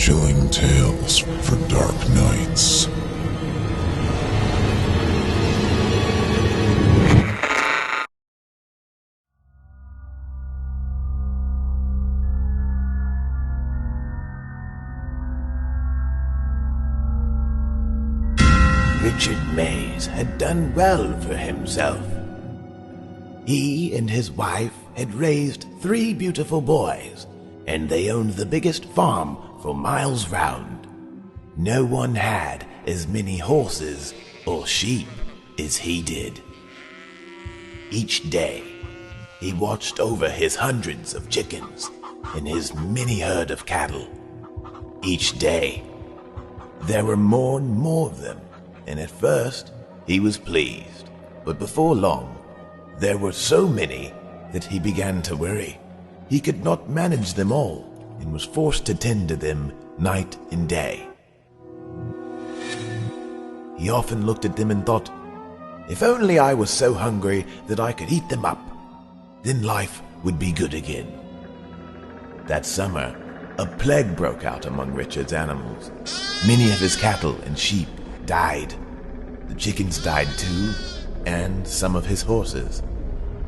chilling tales for dark nights. Richard Mays had done well for himself. He and his wife had raised 3 beautiful boys, and they owned the biggest farm for miles round. No one had as many horses or sheep as he did. Each day, he watched over his hundreds of chickens and his many herd of cattle. Each day, there were more and more of them, and at first, he was pleased. But before long, there were so many that he began to worry. He could not manage them all and was forced to tend to them night and day. He often looked at them and thought, if only I was so hungry that I could eat them up, then life would be good again. That summer, a plague broke out among Richard's animals. Many of his cattle and sheep died. The chickens died too, and some of his horses.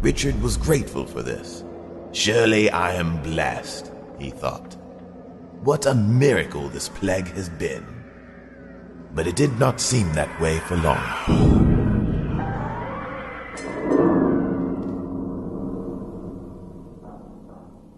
Richard was grateful for this. Surely I am blessed, he thought. What a miracle this plague has been. But it did not seem that way for long.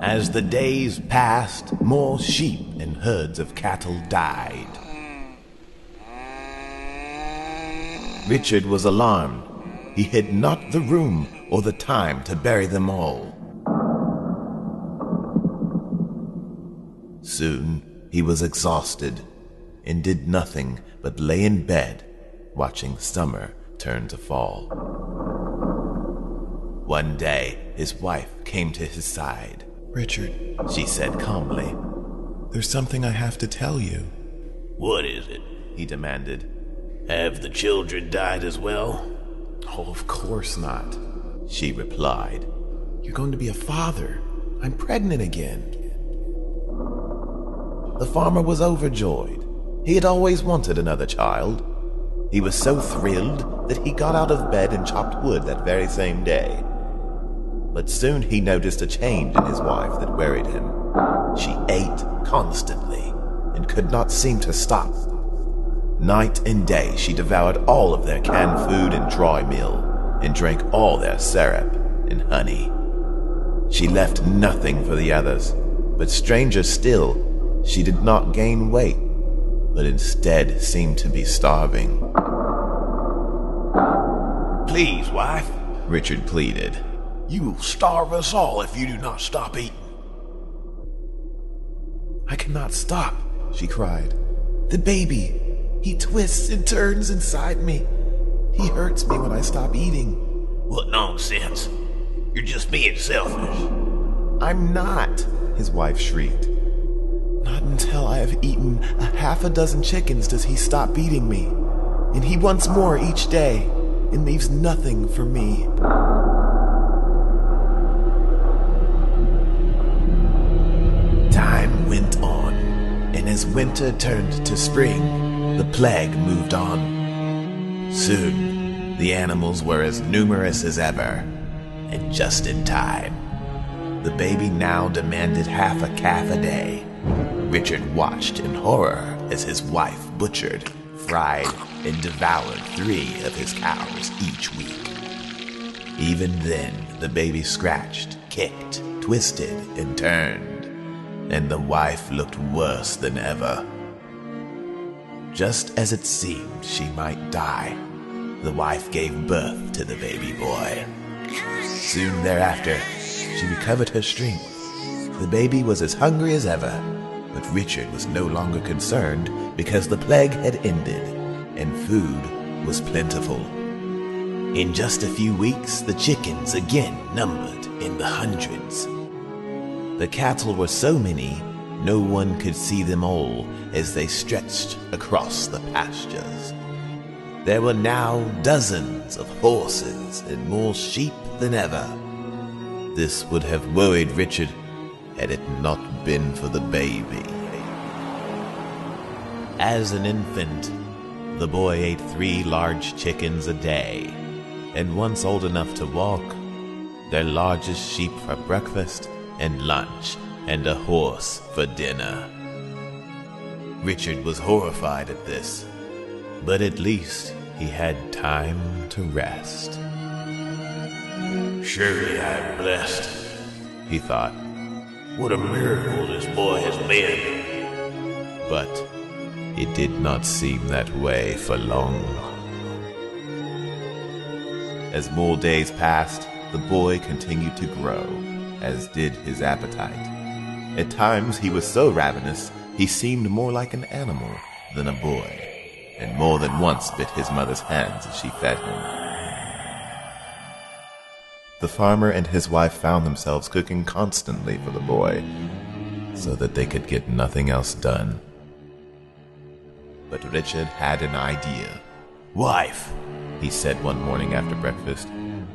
As the days passed, more sheep and herds of cattle died. Richard was alarmed. He had not the room or the time to bury them all. Soon he was exhausted and did nothing but lay in bed, watching summer turn to fall. One day, his wife came to his side. Richard, She said calmly. there's something I have to tell you. What is it? He demanded. Have the children died as well? Oh, of course not. She replied. You're going to be a father. I'm pregnant again. The farmer was overjoyed. He had always wanted another child. He was so thrilled that he got out of bed and chopped wood that very same day. But soon he noticed a change in his wife that worried him. She ate constantly and could not seem to stop. Night and day she devoured all of their canned food and dry meal and drank all their syrup and honey. She left nothing for the others, but stranger still, she did not gain weight, but instead seemed to be starving. Please, wife, Richard pleaded. You will starve us all if you do not stop eating. I cannot stop, she cried. The baby, he twists and turns inside me. He hurts me when I stop eating. What nonsense. You're just being selfish. I'm not, his wife shrieked. Not until I have eaten a half a dozen chickens does he stop beating me. And he wants more each day and leaves nothing for me. Time went on, and as winter turned to spring, the plague moved on. Soon, the animals were as numerous as ever, and just in time. The baby now demanded half a calf a day. Richard watched in horror as his wife butchered, fried, and devoured 3 of his cows each week. Even then, the baby scratched, kicked, twisted, and turned, and the wife looked worse than ever. Just as it seemed she might die, the wife gave birth to the baby boy. Soon thereafter, she recovered her strength. The baby was as hungry as ever, but Richard was no longer concerned because the plague had ended and food was plentiful. In just a few weeks, the chickens again numbered in the hundreds. The cattle were so many, no one could see them all as they stretched across the pastures. There were now dozens of horses and more sheep than ever. This would have worried Richard had it not been for the baby. As an infant, the boy ate 3 large chickens a day, and once old enough to walk, their largest sheep for breakfast and lunch, and a horse for dinner. Richard was horrified at this, but at least he had time to rest. Surely I am blessed, he thought. What a miracle this boy has been. But it did not seem that way for long. As more days passed, the boy continued to grow, as did his appetite. At times he was so ravenous, he seemed more like an animal than a boy, and more than once bit his mother's hands as she fed him. The farmer and his wife found themselves cooking constantly for the boy, so that they could get nothing else done. But Richard had an idea. Wife, he said one morning after breakfast,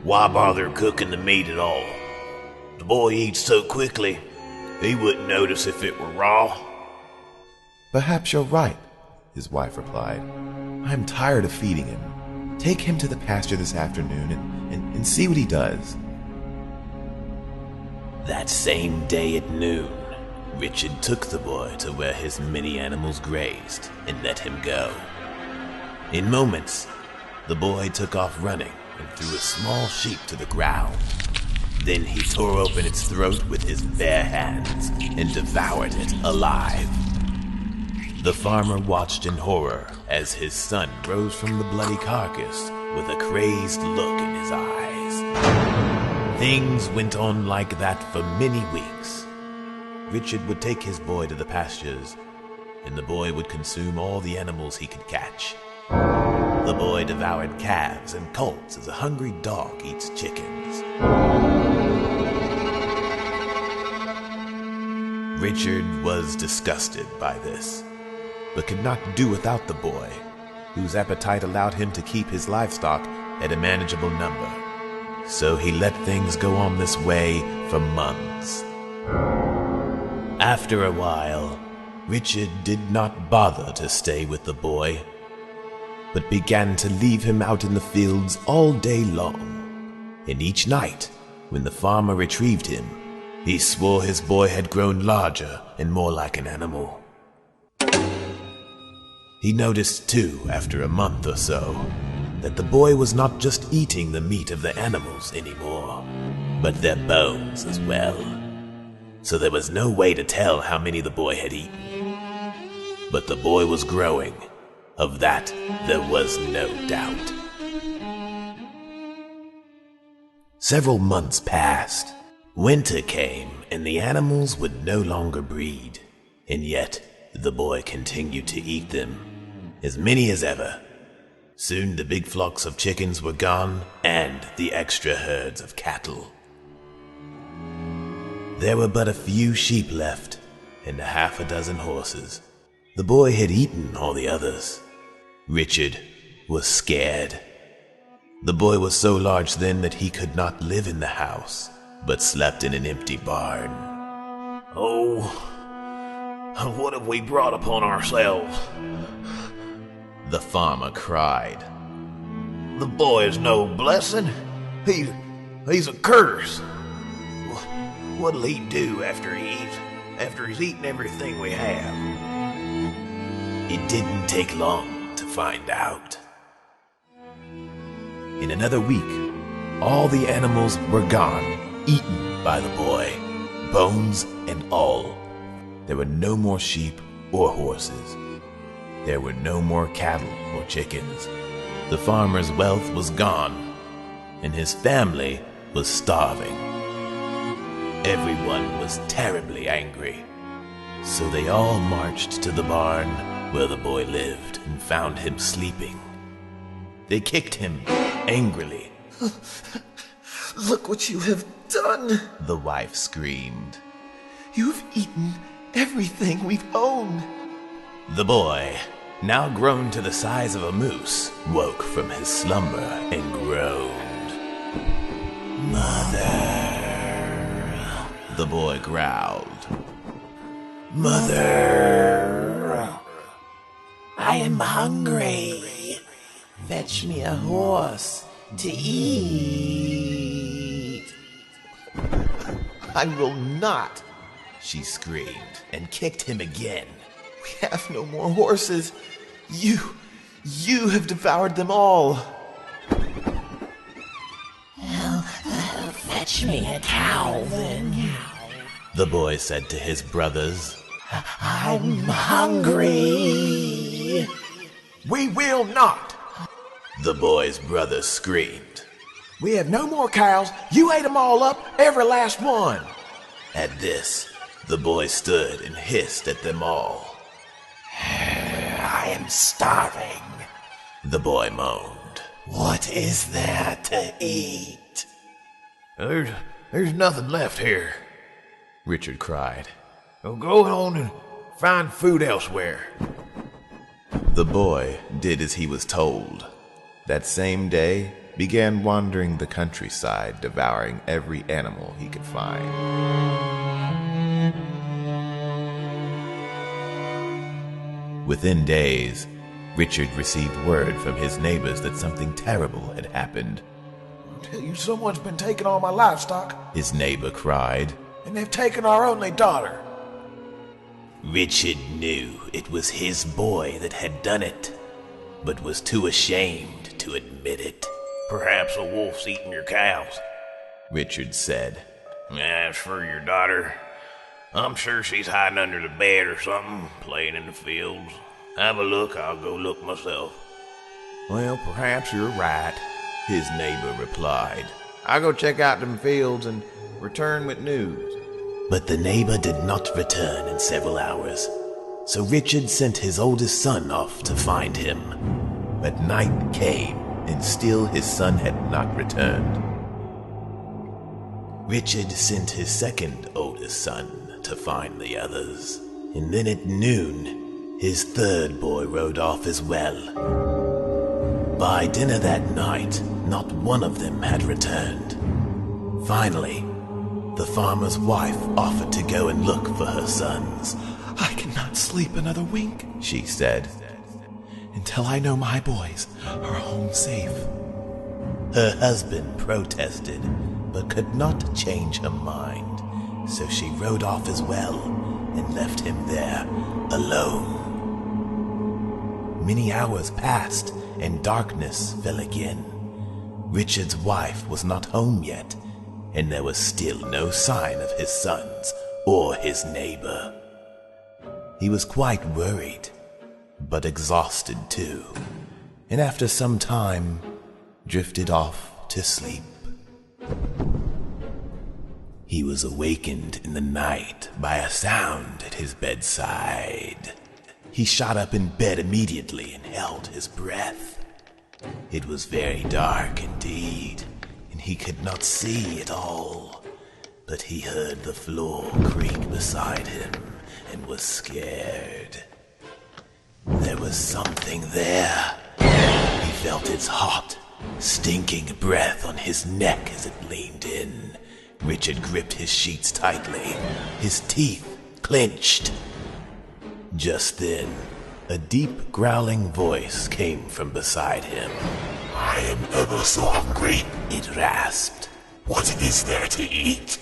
why bother cooking the meat at all? The boy eats so quickly, he wouldn't notice if it were raw. Perhaps you're right, his wife replied. I'm tired of feeding him. Take him to the pasture this afternoon and see what he does. That same day at noon, Richard took the boy to where his many animals grazed and let him go. In moments, the boy took off running and threw a small sheep to the ground. Then he tore open its throat with his bare hands and devoured it alive. The farmer watched in horror as his son rose from the bloody carcass with a crazed look in his eyes. Things went on like that for many weeks. Richard would take his boy to the pastures, and the boy would consume all the animals he could catch. The boy devoured calves and colts as a hungry dog eats chickens. Richard was disgusted by this, but could not do without the boy, whose appetite allowed him to keep his livestock at a manageable number. So he let things go on this way for months. After a while, Richard did not bother to stay with the boy, but began to leave him out in the fields all day long. And each night, when the farmer retrieved him, he swore his boy had grown larger and more like an animal. He noticed, too, after a month or so, that the boy was not just eating the meat of the animals anymore, but their bones as well. So there was no way to tell how many the boy had eaten. But the boy was growing. Of that, there was no doubt. Several months passed. Winter came, and the animals would no longer breed. And yet, the boy continued to eat them, as many as ever. Soon the big flocks of chickens were gone, and the extra herds of cattle. There were but a few sheep left, and a half a dozen horses. The boy had eaten all the others. Richard was scared. The boy was so large then that he could not live in the house, but slept in an empty barn. Oh, what have we brought upon ourselves? The farmer cried. The boy is no blessing. He's a curse. What'll he do after he's eaten everything we have? It didn't take long to find out. In another week, all the animals were gone, eaten by the boy, bones and all. There were no more sheep or horses. There were no more cattle or chickens. The farmer's wealth was gone, and his family was starving. Everyone was terribly angry, so they all marched to the barn where the boy lived and found him sleeping. They kicked him angrily. Look what you have done! The wife screamed. You've eaten everything we've owned! The boy, now grown to the size of a moose, woke from his slumber and groaned. "Mother," the boy growled. "Mother." I'm hungry. Fetch me a horse to eat. I will not. She screamed and kicked him again. We have no more horses. You have devoured them all. Fetch me a cow then. The boy said to his brothers. I'm hungry. We will not. The boy's brothers screamed. We have no more cows. You ate them all up, every last one. At this, the boy stood and hissed at them all. I am starving. The boy moaned. What is there to eat? There's nothing left here, Richard cried. So go on and find food elsewhere. The boy did as he was told. That same day, began wandering the countryside, devouring every animal he could find. Within days, Richard received word from his neighbors that something terrible had happened. I'll tell you, someone's been taking all my livestock, His neighbor cried. and they've taken our only daughter. Richard knew it was his boy that had done it, but was too ashamed to admit it. Perhaps a wolf's eating your cows. Richard said. As for your daughter, I'm sure she's hiding under the bed or something, playing in the fields. Have a look, I'll go look myself. Well, perhaps you're right, His neighbor replied. I'll go check out them fields and return with news. But the neighbor did not return in several hours, so Richard sent his oldest son off to find him. But night came, and still his son had not returned. Richard sent his second oldest son to find the others, and then at noon, his third boy rode off as well. By dinner that night, not one of them had returned. Finally, the farmer's wife offered to go and look for her sons. I cannot sleep another wink, she said, until I know my boys are home safe. Her husband protested, but could not change her mind, so she rode off as well and left him there alone. Many hours passed, and darkness fell again. Richard's wife was not home yet, and there was still no sign of his sons or his neighbor. He was quite worried, but exhausted too, and after some time, drifted off to sleep. He was awakened in the night by a sound at his bedside. He shot up in bed immediately and held his breath. It was very dark indeed, and he could not see at all, but he heard the floor creak beside him and was scared. There was something there. He felt its hot, stinking breath on his neck as it leaned in. Richard gripped his sheets tightly, his teeth clenched. Just then, a deep growling voice came from beside him. I am ever so hungry. It rasped. What is there to eat?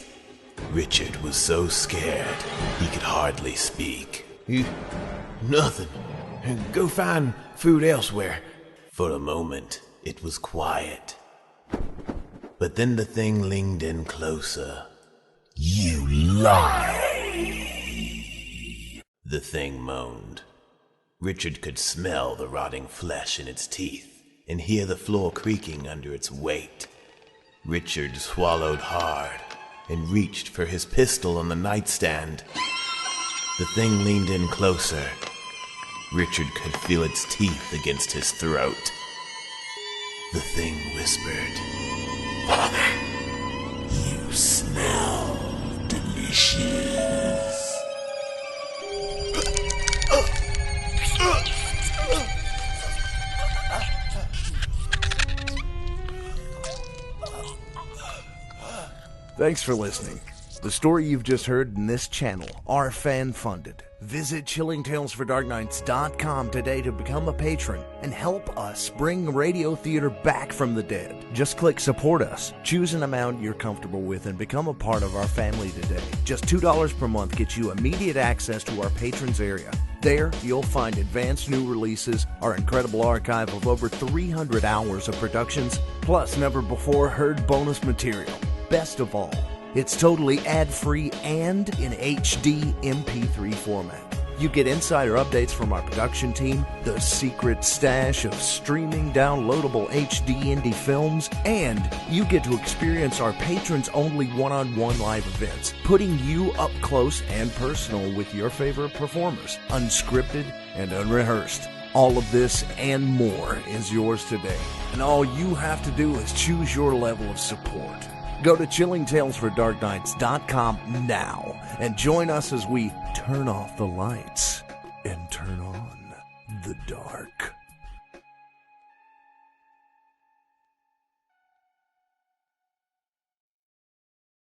Richard was so scared he could hardly speak. Nothing. Go find food elsewhere. For a moment, it was quiet. But then the thing leaned in closer. You lie. The thing moaned. Richard could smell the rotting flesh in its teeth and hear the floor creaking under its weight. Richard swallowed hard and reached for his pistol on the nightstand. The thing leaned in closer. Richard could feel its teeth against his throat. The thing whispered, Father, you smell delicious. Thanks for listening. The story you've just heard in this channel are fan-funded. Visit chillingtalesfordarknights.com today to become a patron and help us bring radio theater back from the dead. Just click support us, choose an amount you're comfortable with, and become a part of our family today. Just $2 per month gets you immediate access to our patrons area. There, you'll find advanced new releases, our incredible archive of over 300 hours of productions, plus never-before-heard bonus material. Best of all, it's totally ad-free and in HD MP3 format. You get insider updates from our production team, the secret stash of streaming downloadable HD indie films, and you get to experience our patrons-only one-on-one live events, putting you up close and personal with your favorite performers, unscripted and unrehearsed. All of this and more is yours today, and all you have to do is choose your level of support. Go to chillingtalesfordarknights.com now and join us as we turn off the lights and turn on the dark.